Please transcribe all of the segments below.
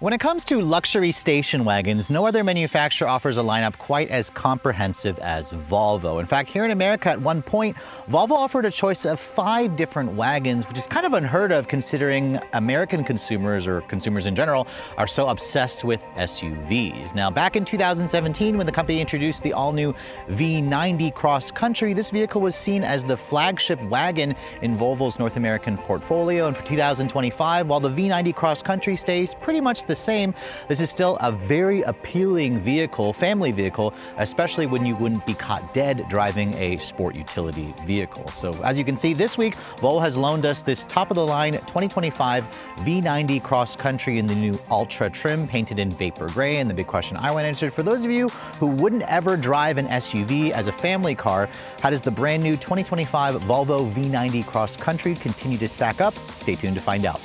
When it comes to luxury station wagons, no other manufacturer offers a lineup quite as comprehensive as Volvo. In fact, here in America at one point, Volvo offered a choice of 5 different wagons, which is kind of unheard of considering American consumers, or consumers in general, are so obsessed with SUVs. Now, back in 2017, when the company introduced the all-new V90 Cross Country, this vehicle was seen as the flagship wagon in Volvo's North American portfolio. And for 2025, while the V90 Cross Country stays pretty much the same, this is still a very appealing vehicle, family vehicle, especially when you wouldn't be caught dead driving a sport utility vehicle. So as you can see, this week, Volvo has loaned us this top-of-the-line 2025 V90 Cross Country in the new Ultra trim, painted in vapor gray. And the big question I want answered, for those of you who wouldn't ever drive an SUV as a family car, how does the brand new 2025 Volvo V90 Cross Country continue to stack up? Stay tuned to find out.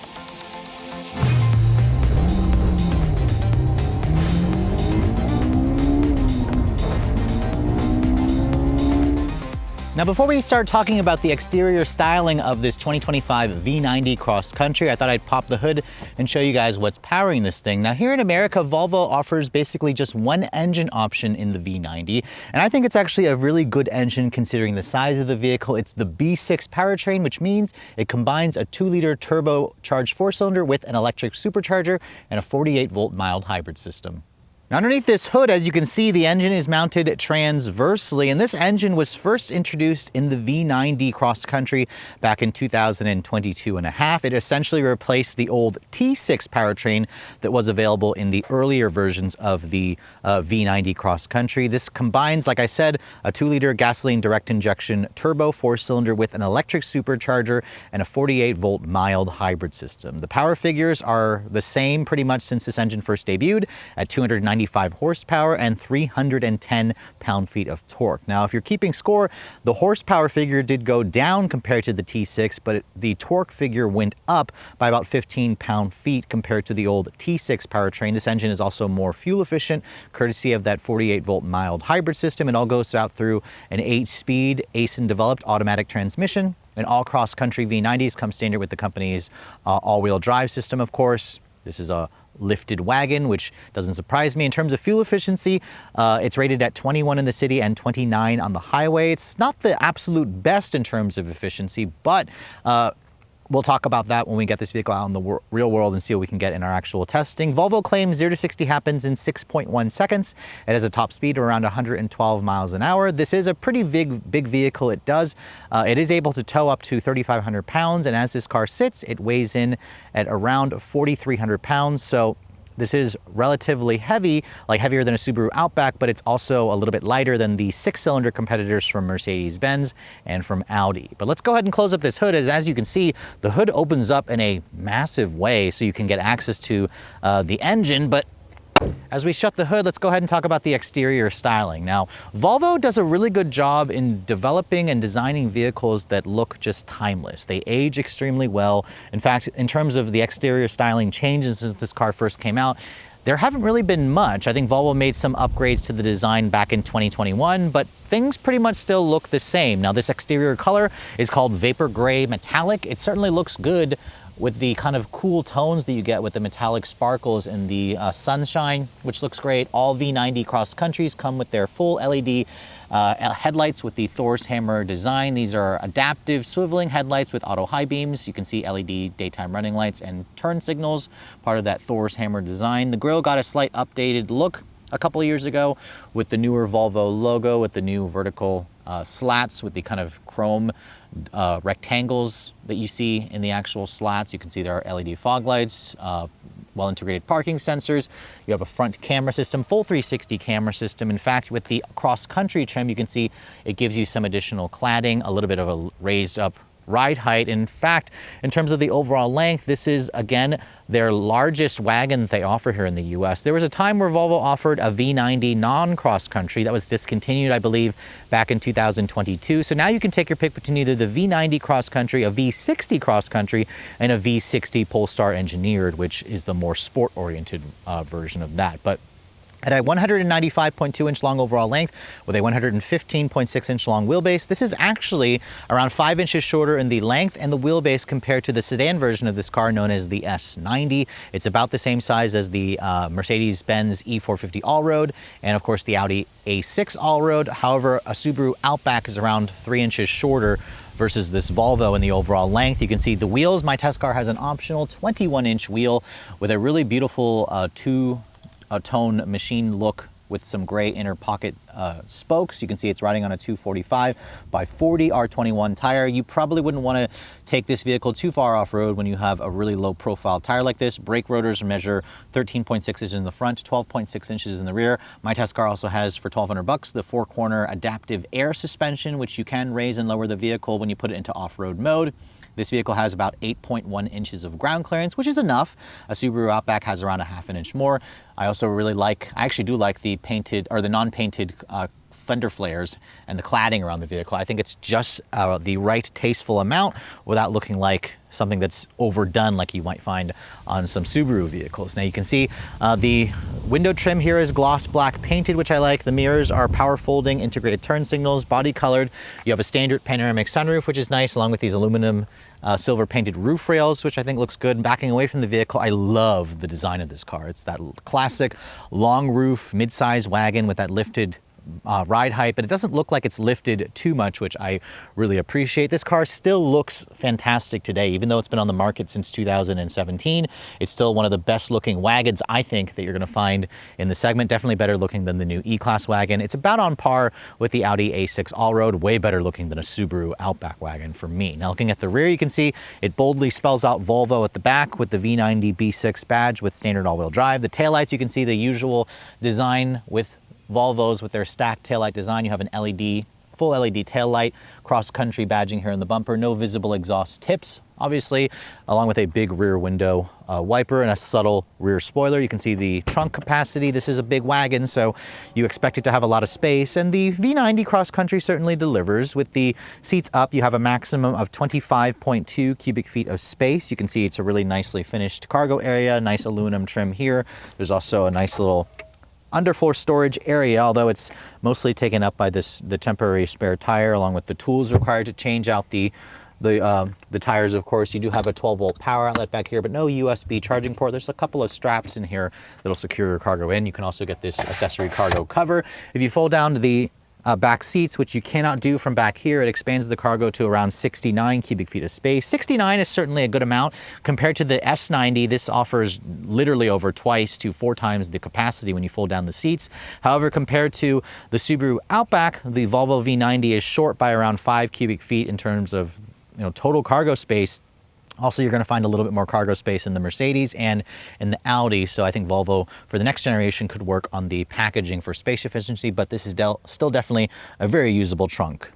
Now, before we start talking about the exterior styling of this 2025 V90 Cross Country, I thought I'd pop the hood and show you guys what's powering this thing. Now, here in America, Volvo offers basically just one engine option in the V90, and I think it's actually a really good engine considering the size of the vehicle. It's the B6 powertrain, which means it combines a 2-liter turbocharged 4-cylinder with an electric supercharger and a 48-volt mild hybrid system. Now, underneath this hood, as you can see, the engine is mounted transversely, and this engine was first introduced in the V90 Cross Country back in 2022 and a half. It essentially replaced the old T6 powertrain that was available in the earlier versions of the V90 Cross Country. This combines, like I said, a 2-liter gasoline direct injection turbo 4-cylinder with an electric supercharger and a 48-volt mild hybrid system. The power figures are the same pretty much since this engine first debuted at 295 horsepower and 310 pound-feet of torque. Now, if you're keeping score, the horsepower figure did go down compared to the T6, but the torque figure went up by about 15 pound-feet compared to the old T6 powertrain. This engine is also more fuel efficient, courtesy of that 48-volt mild hybrid system. It all goes out through an 8-speed ASIN-developed automatic transmission, and all cross-country V90s come standard with the company's all-wheel drive system, of course. This is a lifted wagon, which doesn't surprise me. In terms of fuel efficiency, it's rated at 21 in the city and 29 on the highway. It's not the absolute best in terms of efficiency, but we'll talk about that when we get this vehicle out in the real world and see what we can get in our actual testing. Volvo claims 0 to 60 happens in 6.1 seconds. It has a top speed of around 112 miles an hour. This is a pretty big vehicle. It is able to tow up to 3,500 pounds, and as this car sits, it weighs in at around 4,300 pounds. So this is relatively heavy, like heavier than a Subaru Outback, but it's also a little bit lighter than the 6-cylinder competitors from Mercedes-Benz and from Audi. But let's go ahead and close up this hood. As you can see, the hood opens up in a massive way so you can get access to the engine. But as we shut the hood, let's go ahead and talk about the exterior styling. Now, Volvo does a really good job in developing and designing vehicles that look just timeless. They age extremely well. In fact, in terms of the exterior styling changes since this car first came out, there haven't really been much. I think Volvo made some upgrades to the design back in 2021, but things pretty much still look the same. Now, this exterior color is called Vapor Gray Metallic. It certainly looks good with the kind of cool tones that you get with the metallic sparkles in the sunshine, which looks great. All V90 Cross Countries come with their full LED headlights with the Thor's Hammer design. These are adaptive swiveling headlights with auto high beams. You can see LED daytime running lights and turn signals, part of that Thor's Hammer design. The grille got a slight updated look a couple of years ago with the newer Volvo logo, with the new vertical slats with the kind of chrome rectangles that you see in the actual slats. You can see there are LED fog lights, well-integrated parking sensors. You have a front camera system, full 360 camera system. In fact, with the cross-country trim, you can see it gives you some additional cladding, a little bit of a raised up ride height. In fact, in terms of the overall length, this is, again, their largest wagon that they offer here in the US. There was a time where Volvo offered a V90 non-cross country that was discontinued, I believe, back in 2022. So now you can take your pick between either the V90 cross country, a V60 cross country, and a V60 Polestar engineered, which is the more sport-oriented version of that. But At a 195.2 inch long overall length with a 115.6 inch long wheelbase, this is actually around 5 inches shorter in the length and the wheelbase compared to the sedan version of this car known as the S90. It's about the same size as the Mercedes-Benz E450 Allroad and of course the Audi A6 Allroad. However, a Subaru Outback is around 3 inches shorter versus this Volvo in the overall length. You can see the wheels. My test car has an optional 21-inch wheel with a really beautiful two-tone machine look with some gray inner pocket spokes. You can see it's riding on a 245 by 40 R21 tire. You probably wouldn't want to take this vehicle too far off-road when you have a really low profile tire like this. Brake rotors measure 13.6 inches in the front, 12.6 inches in the rear. My test car also has, for $1,200, the 4-corner adaptive air suspension, which you can raise and lower the vehicle when you put it into off-road mode. This vehicle has about 8.1 inches of ground clearance, which is enough. A Subaru Outback has around a half an inch more. I also really like, I actually do like the painted or the non-painted fender flares and the cladding around the vehicle. I think it's just the right tasteful amount without looking like something that's overdone like you might find on some Subaru vehicles. Now you can see the window trim here is gloss black painted, which I like. The mirrors are power folding, integrated turn signals, body colored. You have a standard panoramic sunroof, which is nice, along with these aluminum silver painted roof rails, which I think looks good. Backing away from the vehicle, I love the design of this car. It's that classic long roof mid-size wagon with that lifted ride height, but it doesn't look like it's lifted too much, which I really appreciate. This car still looks fantastic today, even though it's been on the market since 2017. It's still one of the best looking wagons, I think, that you're going to find in the segment. Definitely better looking than the new E-Class wagon. It's about on par with the Audi A6 Allroad, way better looking than a Subaru Outback wagon for me. Now looking at the rear, you can see it boldly spells out Volvo at the back with the V90 B6 badge with standard all-wheel drive. The taillights, you can see the usual design with Volvos with their stacked taillight design. You have an LED, full LED taillight, cross-country badging here in the bumper, no visible exhaust tips, obviously, along with a big rear window wiper and a subtle rear spoiler. You can see the trunk capacity. This is a big wagon, so you expect it to have a lot of space, and the V90 cross-country certainly delivers. With the seats up, you have a maximum of 25.2 cubic feet of space. You can see it's a really nicely finished cargo area, nice aluminum trim here. There's also a nice little underfloor storage area, although it's mostly taken up by the temporary spare tire, along with the tools required to change out the tires. Of course, you do have a 12-volt power outlet back here, but no USB charging port. There's a couple of straps in here that'll secure your cargo in. You can also get this accessory cargo cover. If you fold down to the back seats, which you cannot do from back here, it expands the cargo to around 69 cubic feet of space. 69 is certainly a good amount. Compared to the S90, this offers literally over twice to 4 times the capacity when you fold down the seats. However, compared to the Subaru Outback, the Volvo V90 is short by around 5 cubic feet in terms of total cargo space. Also, you're going to find a little bit more cargo space in the Mercedes and in the Audi, so I think Volvo for the next generation could work on the packaging for space efficiency, but this is still definitely a very usable trunk.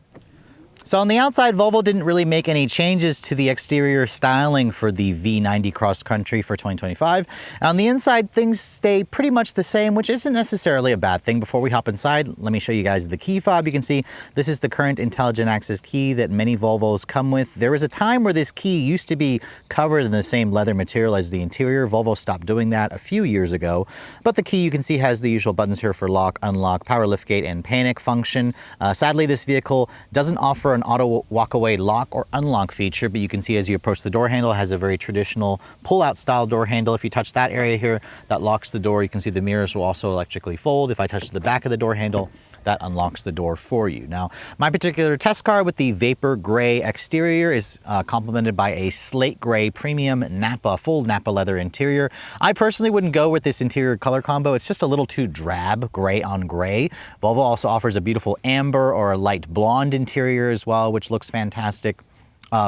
So on the outside, Volvo didn't really make any changes to the exterior styling for the V90 Cross Country for 2025. And on the inside, things stay pretty much the same, which isn't necessarily a bad thing. Before we hop inside, let me show you guys the key fob. You can see this is the current intelligent access key that many Volvos come with. There was a time where this key used to be covered in the same leather material as the interior. Volvo stopped doing that a few years ago. But the key, you can see, has the usual buttons here for lock, unlock, power liftgate, and panic function. Sadly, this vehicle doesn't offer an auto walk-away lock or unlock feature, but you can see as you approach the door handle, it has a very traditional pull-out style door handle. If you touch that area here, that locks the door. You can see the mirrors will also electrically fold. If I touch the back of the door handle, that unlocks the door for you. Now, my particular test car with the vapor gray exterior is complemented by a slate gray premium Nappa, full Nappa leather interior. I personally wouldn't go with this interior color combo. It's just a little too drab, gray on gray. Volvo also offers a beautiful amber or a light blonde interior as well, which looks fantastic.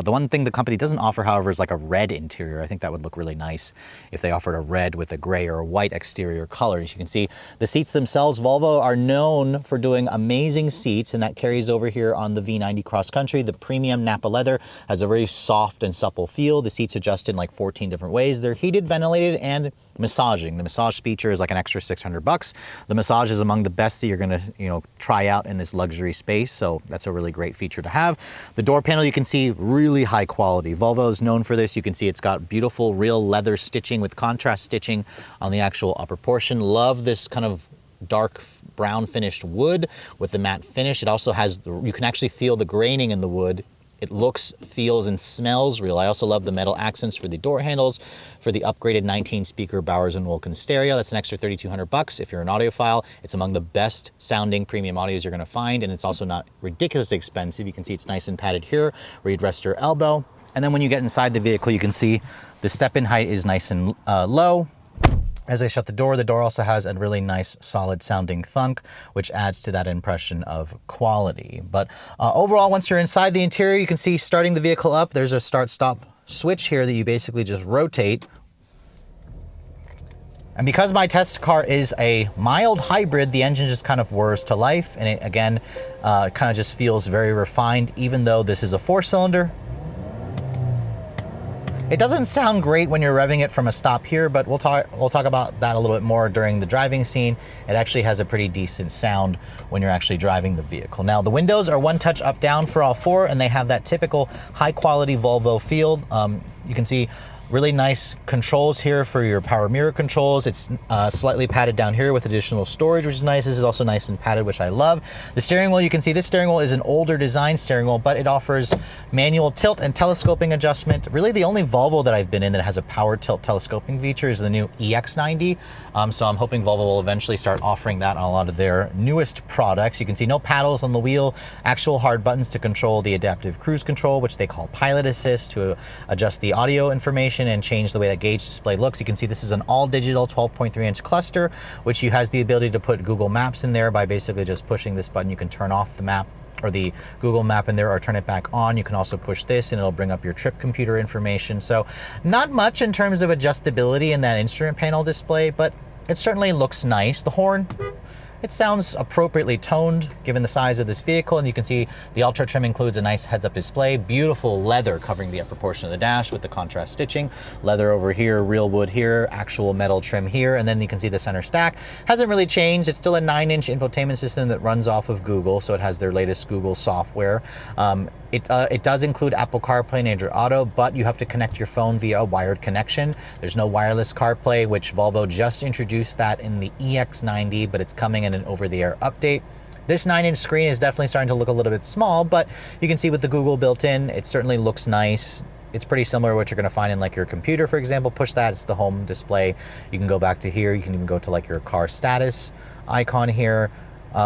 The one thing the company doesn't offer, however, is like a red interior. I think that would look really nice if they offered a red with a gray or a white exterior color. As you can see, the seats themselves, Volvo are known for doing amazing seats, and that carries over here on the V90 Cross Country. The premium Nappa leather has a very soft and supple feel. The seats adjust in like 14 different ways. They're heated, ventilated, and massaging. The massage feature is like an extra $600. The massage is among the best that you're gonna, try out in this luxury space. So that's a really great feature to have. The door panel, you can see, really high quality. Volvo is known for this. You can see it's got beautiful real leather stitching with contrast stitching on the actual upper portion. Love this kind of dark brown finished wood with the matte finish. It also has, you can actually feel the graining in the wood. It looks, feels, and smells real. I also love the metal accents for the door handles, for the upgraded 19-speaker Bowers & Wilkins stereo. That's an extra $3,200 if you're an audiophile. It's among the best sounding premium audios you're gonna find, and it's also not ridiculously expensive. You can see it's nice and padded here where you'd rest your elbow. And then when you get inside the vehicle, you can see the step-in height is nice and low. As I shut the door also has a really nice solid sounding thunk, which adds to that impression of quality. But overall, once you're inside the interior, you can see starting the vehicle up, there's a start-stop switch here that you basically just rotate. And because my test car is a mild hybrid, the engine just kind of whirs to life. And it, again, kind of just feels very refined, even though this is a 4-cylinder. It doesn't sound great when you're revving it from a stop here, but we'll talk about that a little bit more during the driving scene. It actually has a pretty decent sound when you're actually driving the vehicle. Now, the windows are one touch up down for all four, and they have that typical high quality Volvo feel. You can see really nice controls here for your power mirror controls. It's slightly padded down here with additional storage, which is nice. This is also nice and padded, which I love. The steering wheel, you can see this steering wheel is an older design steering wheel, but it offers manual tilt and telescoping adjustment. Really the only Volvo that I've been in that has a power tilt telescoping feature is the new EX90. So I'm hoping Volvo will eventually start offering that on a lot of their newest products. You can see no paddles on the wheel, actual hard buttons to control the adaptive cruise control, which they call pilot assist, to adjust the audio information and change the way that gauge display looks. You can see this is an all digital 12.3-inch cluster, which has the ability to put Google Maps in there by basically just pushing this button. You can turn off the map or the Google map in there or turn it back on. You can also push this and it'll bring up your trip computer information. So not much in terms of adjustability in that instrument panel display, but it certainly looks nice. The horn, it sounds appropriately toned given the size of this vehicle, and you can see the Ultra trim includes a nice heads-up display, beautiful leather covering the upper portion of the dash with the contrast stitching, leather over here, real wood here, actual metal trim here, and then you can see the center stack hasn't really changed. It's still a 9-inch infotainment system that runs off of Google, so it has their latest Google software. It does include Apple CarPlay and Android Auto, but you have to connect your phone via a wired connection. There's no wireless CarPlay, which Volvo just introduced that in the EX90, but it's coming in an over-the-air update. This 9-inch screen is definitely starting to look a little bit small, but you can see with the Google built in, it certainly looks nice. It's pretty similar to what you're going to find in like your computer, for example. Push that, it's the home display. You can go back to here. You can even go to like your car status icon here,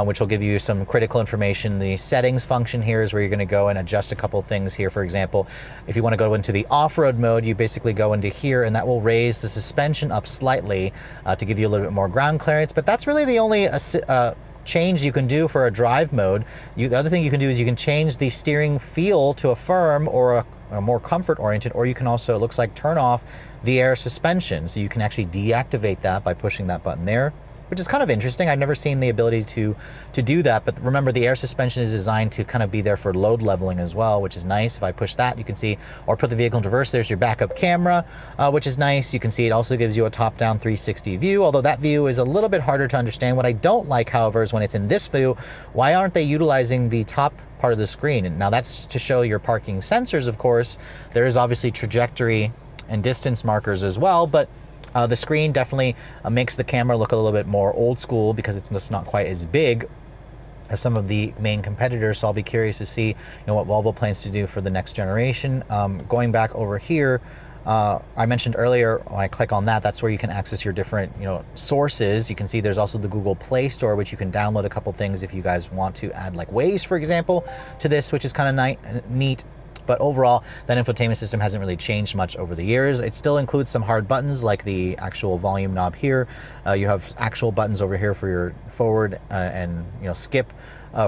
which will give you some critical information. The settings function here is where you're going to go and adjust a couple things here. For example, if you want to go into the off-road mode, you basically go into here and that will raise the suspension up slightly to give you a little bit more ground clearance. But that's really the only change you can do for a drive mode. The other thing you can do is you can change the steering feel to a firm or a more comfort oriented, or you can also, it looks like, turn off the air suspension. So you can actually deactivate that by pushing that button there, which is kind of interesting. I've never seen the ability to do that, but remember the air suspension is designed to kind of be there for load leveling as well, which is nice. If I push that, you can see, or put the vehicle in reverse, there's your backup camera, which is nice. You can see it also gives you a top-down 360 view, although that view is a little bit harder to understand. What I don't like, however, is when it's in this view, why aren't they utilizing the top part of the screen? And now that's to show your parking sensors, of course. There is obviously trajectory and distance markers as well, but the screen definitely makes the camera look a little bit more old school because it's just not quite as big as some of the main competitors. So I'll be curious to see, what Volvo plans to do for the next generation. Going back over here, I mentioned earlier when I click on that, that's where you can access your different sources. You can see there's also the Google Play Store, which you can download a couple things if you guys want to add like Waze, for example, to this, which is kind of neat. But overall, that infotainment system hasn't really changed much over the years. It still includes some hard buttons like the actual volume knob here. You have actual buttons over here for your forward and skip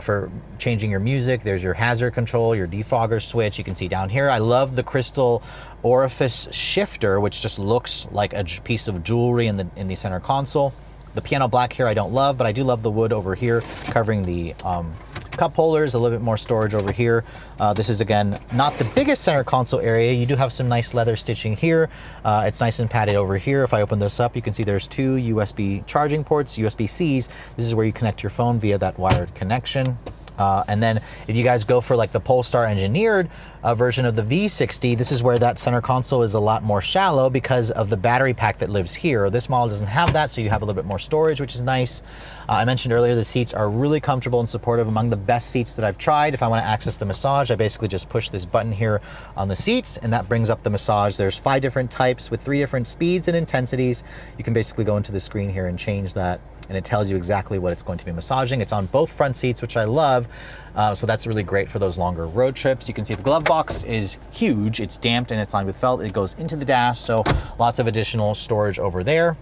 for changing your music. There's your hazard control, your defogger switch. You can see down here, I love the crystal orifice shifter, which just looks like a piece of jewelry in the center console. The piano black here I don't love, but I do love the wood over here covering the cup holders, a little bit more storage over here. This is, again, not the biggest center console area. You do have some nice leather stitching here. It's nice and padded over here. If I open this up, you can see there's 2 USB charging ports, USB-Cs. This is where you connect your phone via that wired connection. And then if you guys go for like the Polestar engineered version of the V60, this is where that center console is a lot more shallow because of the battery pack that lives here. This model doesn't have that, so you have a little bit more storage, which is nice. I mentioned earlier the seats are really comfortable and supportive, among the best seats that I've tried. If I want to access the massage, I basically just push this button here on the seats and that brings up the massage. There's 5 different types with 3 different speeds and intensities. You can basically go into the screen here and change that, and it tells you exactly what it's going to be massaging. It's on both front seats, which I love. So that's really great for those longer road trips. You can see the glove box is huge. It's damped and it's lined with felt. It goes into the dash, so lots of additional storage over there,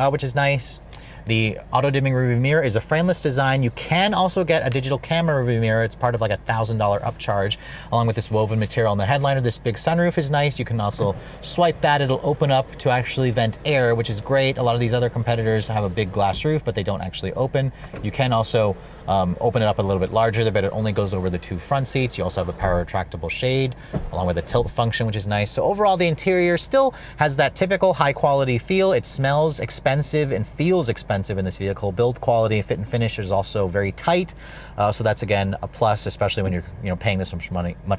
which is nice. The auto dimming rearview mirror is a frameless design. You can also get a digital camera rearview mirror. It's part of like a $1,000 upcharge, along with this woven material on the headliner. This big sunroof is nice. You can also swipe that. It'll open up to actually vent air, which is great. A lot of these other competitors have a big glass roof, but they don't actually open. You can also open it up a little bit larger, but it only goes over the 2 front seats. You also have a power retractable shade, along with a tilt function, which is nice. So overall, the interior still has that typical high quality feel. It smells expensive and feels expensive in this vehicle. Build quality, fit and finish is also very tight. So that's again a plus, especially when you're paying this much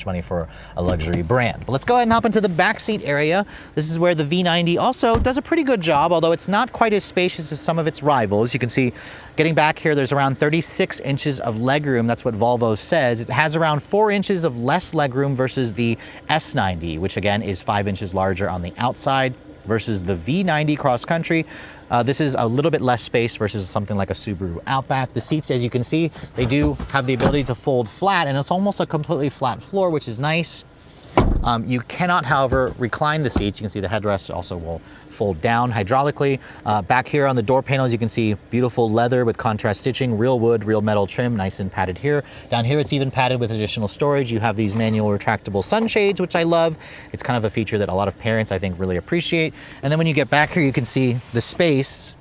money for a luxury brand. But let's go ahead and hop into the backseat area. This is where the V90 also does a pretty good job, although it's not quite as spacious as some of its rivals. You can see getting back here, there's around 36 inches of legroom. That's what Volvo says. It has around 4 inches of less legroom versus the S90, which again is 5 inches larger on the outside versus the V90 cross country. This is a little bit less space versus something like a Subaru Outback. The seats, as you can see, they do have the ability to fold flat, and it's almost a completely flat floor, which is nice. You cannot, however, recline the seats. You can see the headrest also will fold down hydraulically. Back here on the door panels, you can see beautiful leather with contrast stitching, real wood, real metal trim, nice and padded here. Down here, it's even padded with additional storage. You have these manual retractable sunshades, which I love. It's kind of a feature that a lot of parents, I think, really appreciate. And then when you get back here, you can see the space.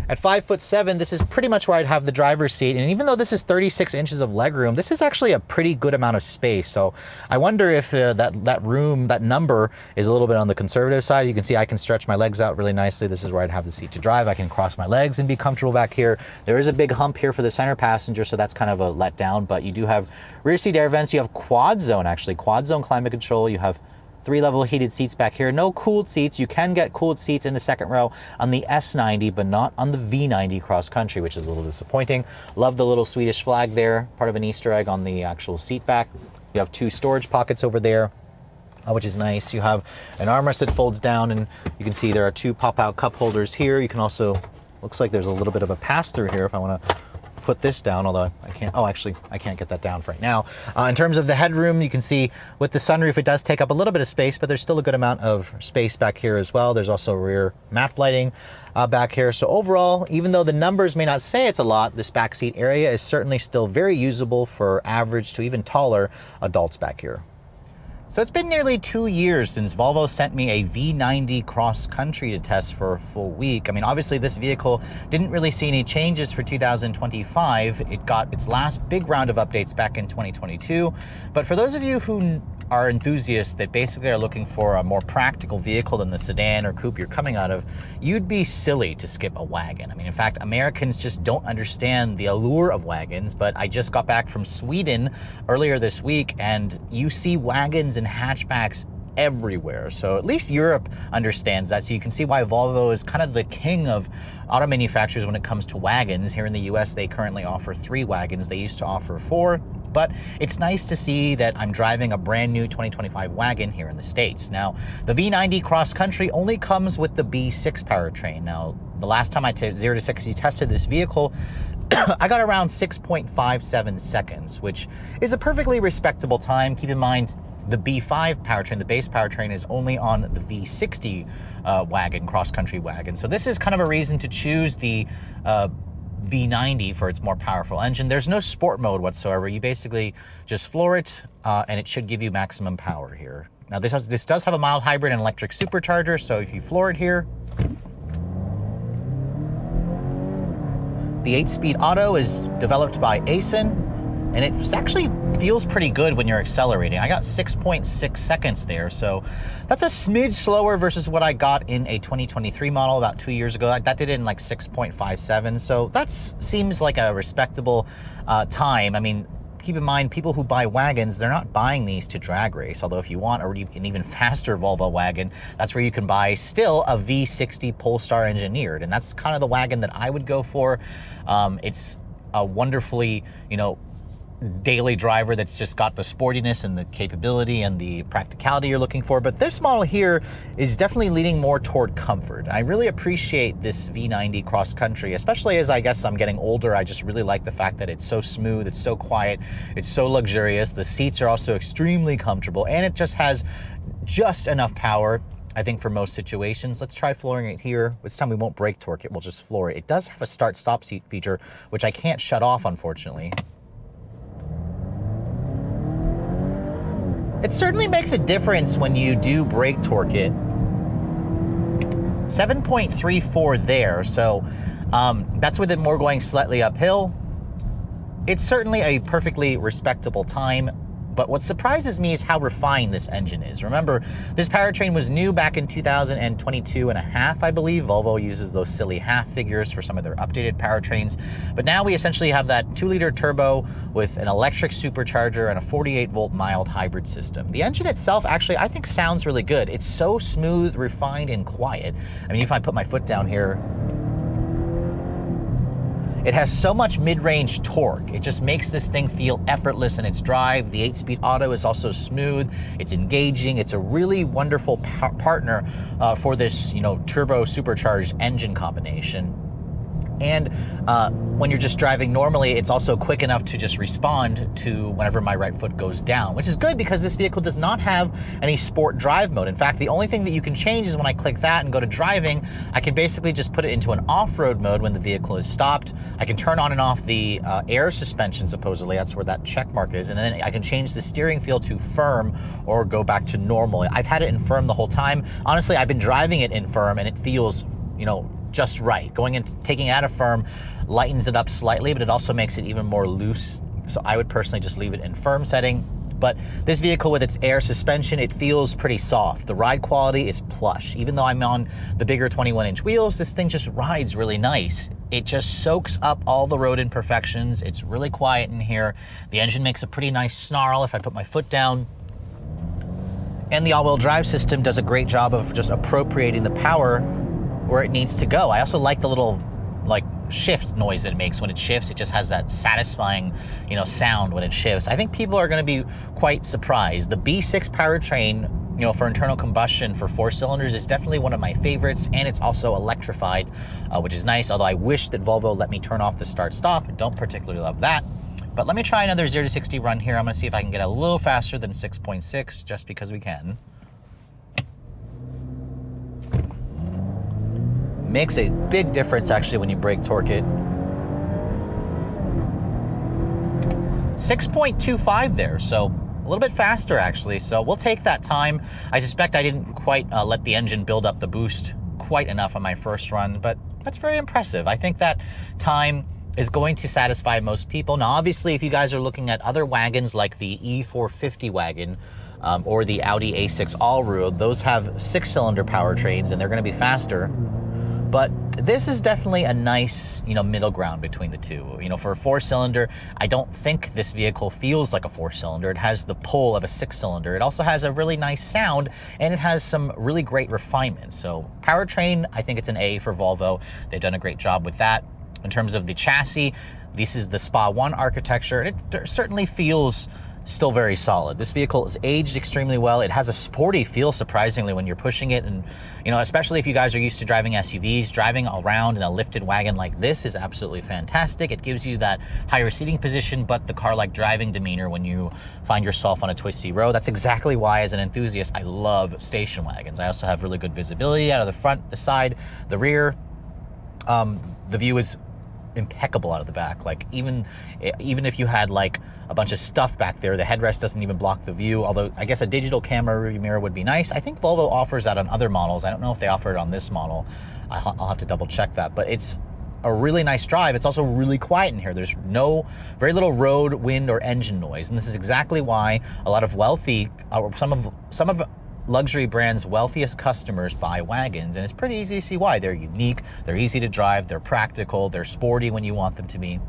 At 5'7", this is pretty much where I'd have the driver's seat. And even though this is 36 inches of legroom, this is actually a pretty good amount of space. So I wonder if that number is a little bit on the conservative side. You can see I can stretch my legs out really nicely. This is where I'd have the seat to drive. I can cross my legs and be comfortable back here. There is a big hump here for the center passenger, so that's kind of a letdown, but you do have rear seat air vents. You have quad zone, actually, quad zone climate control. You have 3-level heated seats back here. No cooled seats. You can get cooled seats in the second row on the S90, but not on the V90 cross country, which is a little disappointing. Love the little Swedish flag there, part of an Easter egg on the actual seat back. You have 2 storage pockets over there, which is nice. You have an armrest that folds down, and you can see there are 2 pop-out cup holders here. You can also, looks like there's a little bit of a pass-through here if I want to put this down, although I can't, oh, actually, I can't get that down right now. In terms of the headroom, you can see with the sunroof, it does take up a little bit of space, but there's still a good amount of space back here as well. There's also rear map lighting back here. So overall, even though the numbers may not say it's a lot, this backseat area is certainly still very usable for average to even taller adults back here. So it's been nearly 2 years since Volvo sent me a V90 cross country to test for a full week. I mean, obviously this vehicle didn't really see any changes for 2025. It got its last big round of updates back in 2022. But for those of you who are enthusiasts that basically are looking for a more practical vehicle than the sedan or coupe you're coming out of, you'd be silly to skip a wagon. I mean, in fact, Americans just don't understand the allure of wagons, but I just got back from Sweden earlier this week, and you see wagons and hatchbacks everywhere. So at least Europe understands that. So you can see why Volvo is kind of the king of auto manufacturers when it comes to wagons. Here in the US, they currently offer 3 wagons. They used to offer 4. But it's nice to see that I'm driving a brand new 2025 wagon here in the States. Now, the V90 cross country only comes with the B6 powertrain. Now, the last time I 0 to 60 tested this vehicle, I got around 6.57 seconds, which is a perfectly respectable time. Keep in mind, the B5 powertrain, the base powertrain, is only on the V60 wagon, cross-country wagon. So this is kind of a reason to choose the V90 for its more powerful engine. There's no sport mode whatsoever. You basically just floor it, and it should give you maximum power here. Now this does have a mild hybrid and electric supercharger, so if you floor it here, the 8-speed auto is developed by ASIN, and it actually feels pretty good when you're accelerating. I got 6.6 seconds there, so that's a smidge slower versus what I got in a 2023 model about 2 years ago. That did it in like 6.57, so that seems like a respectable time. I mean, keep in mind, people who buy wagons, they're not buying these to drag race. Although if you want an even faster Volvo wagon, that's where you can buy still a V60 Polestar engineered. And that's kind of the wagon that I would go for. It's a wonderfully, daily driver that's just got the sportiness and the capability and the practicality you're looking for. But this model here is definitely leaning more toward comfort. I really appreciate this V90 cross country, especially as I guess I'm getting older. I just really like the fact that it's so smooth, it's so quiet, it's so luxurious. The seats are also extremely comfortable, and it just has just enough power, I think, for most situations. Let's try flooring it here. This time we won't brake torque it, we'll just floor it. It does have a start-stop seat feature, which I can't shut off, unfortunately. It certainly makes a difference when you do brake torque it. 7.34 there, so that's with it more going slightly uphill. It's certainly a perfectly respectable time, but what surprises me is how refined this engine is. Remember, this powertrain was new back in 2022 and a half, I believe. Volvo uses those silly half figures for some of their updated powertrains. But now we essentially have that 2-liter turbo with an electric supercharger and a 48-volt mild hybrid system. The engine itself actually, I think, sounds really good. It's so smooth, refined, and quiet. I mean, if I put my foot down here, it has so much mid-range torque. It just makes this thing feel effortless in its drive. The 8-speed auto is also smooth. It's engaging. It's a really wonderful partner for this, turbo supercharged engine combination. And when you're just driving normally, it's also quick enough to just respond to whenever my right foot goes down, which is good because this vehicle does not have any sport drive mode. In fact, the only thing that you can change is when I click that and go to driving, I can basically just put it into an off-road mode when the vehicle is stopped. I can turn on and off the air suspension, supposedly. That's where that check mark is. And then I can change the steering feel to firm or go back to normal. I've had it in firm the whole time. Honestly, I've been driving it in firm and it feels, just right. Going and taking it out of firm lightens it up slightly, but it also makes it even more loose. So I would personally just leave it in firm setting. But this vehicle with its air suspension, it feels pretty soft. The ride quality is plush. Even though I'm on the bigger 21-inch wheels, this thing just rides really nice. It just soaks up all the road imperfections. It's really quiet in here. The engine makes a pretty nice snarl if I put my foot down. And the all-wheel drive system does a great job of just appropriating the power where it needs to go. I also like the little shift noise that it makes when it shifts. It just has that satisfying, sound when it shifts. I think people are going to be quite surprised. The B6 powertrain, for internal combustion for 4 cylinders is definitely one of my favorites, and it's also electrified, which is nice. Although I wish that Volvo let me turn off the start-stop. I don't particularly love that. But let me try another 0 to 60 run here. I'm going to see if I can get a little faster than 6.6, just because we can. Makes a big difference actually when you brake torque it. 6.25 there, so a little bit faster actually, so we'll take that time. I suspect I didn't quite let the engine build up the boost quite enough on my first run, but that's very impressive. I think that time is going to satisfy most people. Now obviously if you guys are looking at other wagons like the E450 wagon, or the Audi A6 Allure, those have 6-cylinder powertrains and they're going to be faster. But this is definitely a nice, middle ground between the two. For a 4-cylinder, I don't think this vehicle feels like a 4-cylinder. It has the pull of a 6-cylinder. It also has a really nice sound, and it has some really great refinement. So powertrain, I think it's an A for Volvo. They've done a great job with that. In terms of the chassis, this is the SPA 1 architecture, and it certainly feels still very solid. This vehicle is aged extremely well. It has a sporty feel, surprisingly, when you're pushing it. And, especially if you guys are used to driving SUVs, driving around in a lifted wagon like this is absolutely fantastic. It gives you that higher seating position, but the car-like driving demeanor when you find yourself on a twisty road. That's exactly why, as an enthusiast, I love station wagons. I also have really good visibility out of the front, the side, the rear. The view is impeccable out of the back. Even if you had a bunch of stuff back there, the headrest doesn't even block the view, although I guess a digital camera rearview mirror would be nice. I think Volvo offers that on other models. I don't know if they offer it on this model. I'll have to double check that, but it's a really nice drive. It's also really quiet in here. There's very little road, wind, or engine noise, and this is exactly why a lot of some of luxury brands' wealthiest customers buy wagons, and it's pretty easy to see why. They're unique, they're easy to drive, they're practical, they're sporty when you want them to be.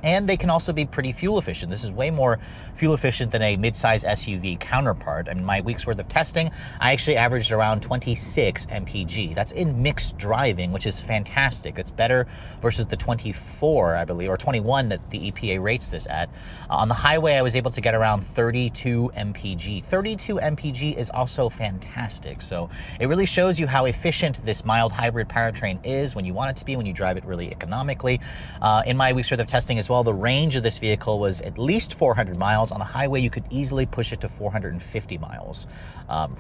And they can also be pretty fuel efficient. This is way more fuel efficient than a midsize SUV counterpart. In my week's worth of testing, I actually averaged around 26 mpg. That's in mixed driving, which is fantastic. It's better versus the 24, I believe, or 21 that the EPA rates this at. On the highway, I was able to get around 32 mpg. 32 mpg is also fantastic. So it really shows you how efficient this mild hybrid powertrain is when you want it to be, when you drive it really economically. In my week's worth of testing as well, the range of this vehicle was at least 400 miles. On the highway, you could easily push it to 450 miles.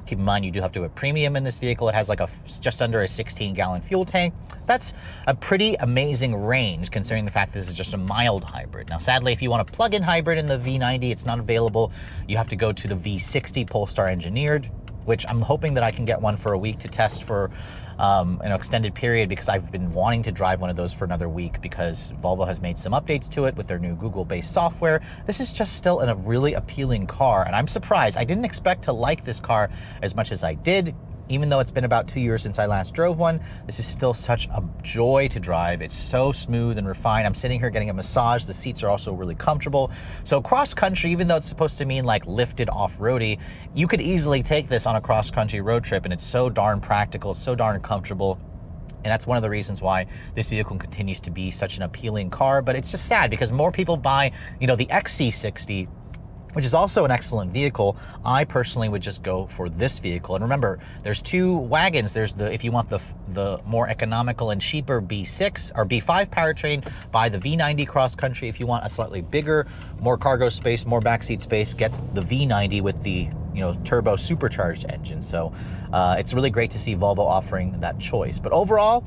Keep in mind, you do have to have a premium in this vehicle. It has like just under a 16-gallon fuel tank. That's a pretty amazing range considering the fact that this is just a mild hybrid. Now, sadly, if you want a plug-in hybrid in the V90, it's not available. You have to go to the V60 Polestar engineered, which I'm hoping that I can get one for a week to test for an extended period, because I've been wanting to drive one of those for another week because Volvo has made some updates to it with their new Google-based software. This is just still a really appealing car, and I'm surprised. I didn't expect to like this car as much as I did. Even though it's been about 2 years since I last drove one, this is still such a joy to drive. It's so smooth and refined. I'm sitting here getting a massage. The seats are also really comfortable. So cross country, even though it's supposed to mean like lifted off-roady, you could easily take this on a cross country road trip, and it's so darn practical, it's so darn comfortable. And that's one of the reasons why this vehicle continues to be such an appealing car. But it's just sad because more people buy, the XC60, which is also an excellent vehicle. I personally would just go for this vehicle. And remember, there's two wagons. There's if you want the more economical and cheaper B6 or B5 powertrain, buy the V90 cross country. If you want a slightly bigger, more cargo space, more backseat space, get the V90 with the turbo supercharged engine. So it's really great to see Volvo offering that choice. But overall,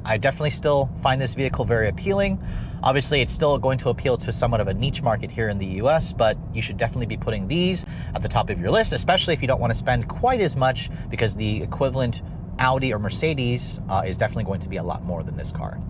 I definitely still find this vehicle very appealing. Obviously, it's still going to appeal to somewhat of a niche market here in the US, but you should definitely be putting these at the top of your list, especially if you don't want to spend quite as much, because the equivalent Audi or Mercedes is definitely going to be a lot more than this car.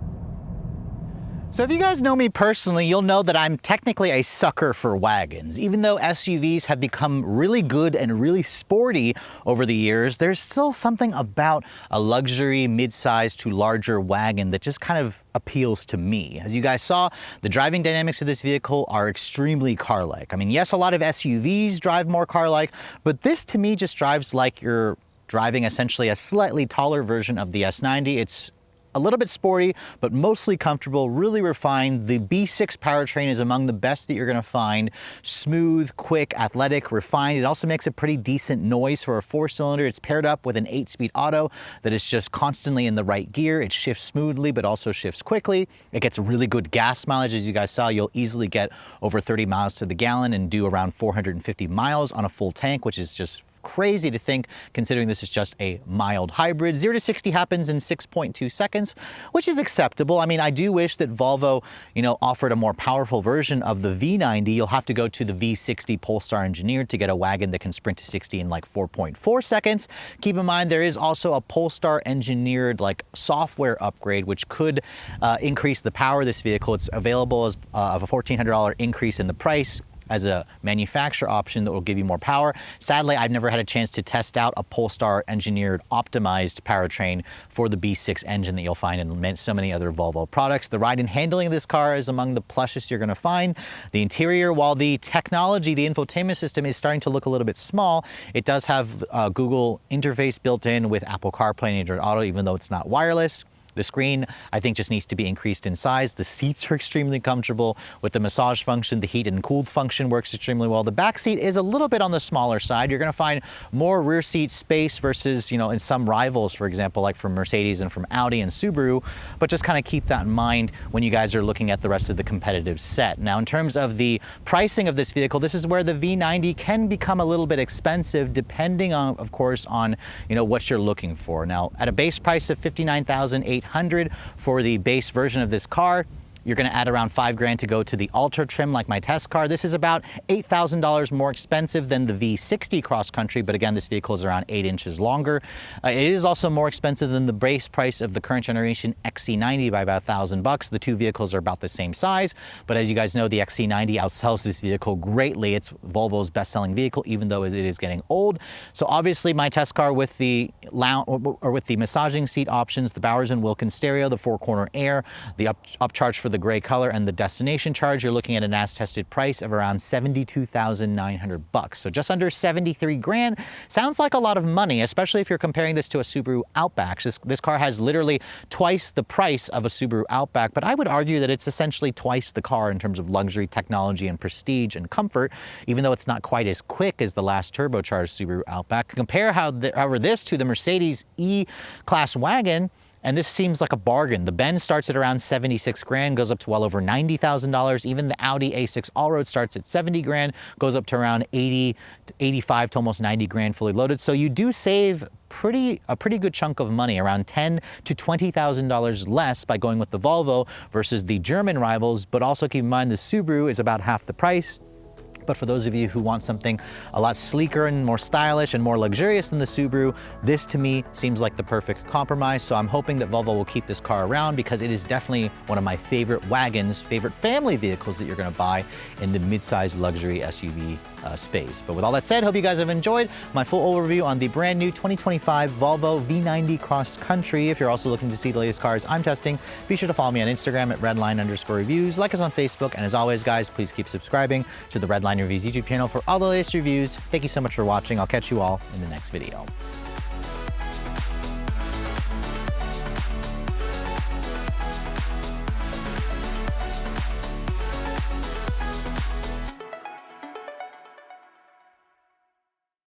So if you guys know me personally, you'll know that I'm technically a sucker for wagons. Even though SUVs have become really good and really sporty over the years, there's still something about a luxury mid-size to larger wagon that just kind of appeals to me. As you guys saw, the driving dynamics of this vehicle are extremely car-like. I mean, yes, a lot of SUVs drive more car-like, but this to me just drives like you're driving essentially a slightly taller version of the S90. It's a little bit sporty, but mostly comfortable, really refined. The B6 powertrain is among the best that you're gonna find. Smooth, quick, athletic, refined. It also makes a pretty decent noise for a 4-cylinder. It's paired up with an 8-speed auto that is just constantly in the right gear. It shifts smoothly, but also shifts quickly. It gets really good gas mileage. As you guys saw, you'll easily get over 30 miles to the gallon and do around 450 miles on a full tank, which is just crazy to think, considering this is just a mild hybrid. 0 to 60 happens in 6.2 seconds, which is acceptable. I mean, I do wish that Volvo, offered a more powerful version of the V90. You'll have to go to the V60 Polestar engineered to get a wagon that can sprint to 60 in like 4.4 seconds. Keep in mind, there is also a Polestar engineered like software upgrade, which could increase the power of this vehicle. It's available as of a $1,400 increase in the price as a manufacturer option that will give you more power. Sadly, I've never had a chance to test out a Polestar engineered optimized powertrain for the B6 engine that you'll find in so many other Volvo products. The ride and handling of this car is among the plushest you're gonna find. The interior, while the technology, the infotainment system is starting to look a little bit small, it does have a Google interface built in with Apple CarPlay and Android Auto, even though it's not wireless. The screen, I think, just needs to be increased in size. The seats are extremely comfortable. With the massage function, the heat and cooled function works extremely well. The back seat is a little bit on the smaller side. You're gonna find more rear seat space versus, in some rivals, for example, like from Mercedes and from Audi and Subaru, but just kind of keep that in mind when you guys are looking at the rest of the competitive set. Now, in terms of the pricing of this vehicle, this is where the V90 can become a little bit expensive, depending on, of course, on, what you're looking for. Now, at a base price of $59,800 for the base version of this car, you're gonna add around $5,000 to go to the Ultra trim like my test car. This is about $8,000 more expensive than the V60 cross country, but again, this vehicle is around 8 inches longer. It is also more expensive than the base price of the current generation XC90 by about $1,000. The two vehicles are about the same size, but as you guys know, the XC90 outsells this vehicle greatly. It's Volvo's best-selling vehicle, even though it is getting old. So obviously, my test car with the with the massaging seat options, the Bowers & Wilkins stereo, the 4-corner air, the upcharge for the gray color and the destination charge, you're looking at an as-tested price of around $72,900. So just under 73 grand. Sounds like a lot of money, especially if you're comparing this to a Subaru Outback. This car has literally twice the price of a Subaru Outback, but I would argue that it's essentially twice the car in terms of luxury, technology, and prestige and comfort, even though it's not quite as quick as the last turbocharged Subaru Outback. Compare however this to the Mercedes E-Class Wagon, and this seems like a bargain. The Benz starts at around 76 grand, goes up to well over $90,000. Even the Audi A6 Allroad starts at 70 grand, goes up to around 80 to 85 to almost 90 grand fully loaded. So you do save a pretty good chunk of money, around $10,000 to $20,000 less by going with the Volvo versus the German rivals. But also keep in mind the Subaru is about half the price. But for those of you who want something a lot sleeker and more stylish and more luxurious than the Subaru, this to me seems like the perfect compromise. So I'm hoping that Volvo will keep this car around because it is definitely one of my favorite wagons, favorite family vehicles that you're gonna buy in the mid-size luxury SUV space. But with all that said, hope you guys have enjoyed my full overview on the brand new 2025 Volvo V90 Cross Country. If you're also looking to see the latest cars I'm testing, be sure to follow me on Instagram at redline_reviews, like us on Facebook, and as always guys, please keep subscribing to the Redline Reviews YouTube channel for all the latest reviews. Thank you so much for watching. I'll catch you all in the next video.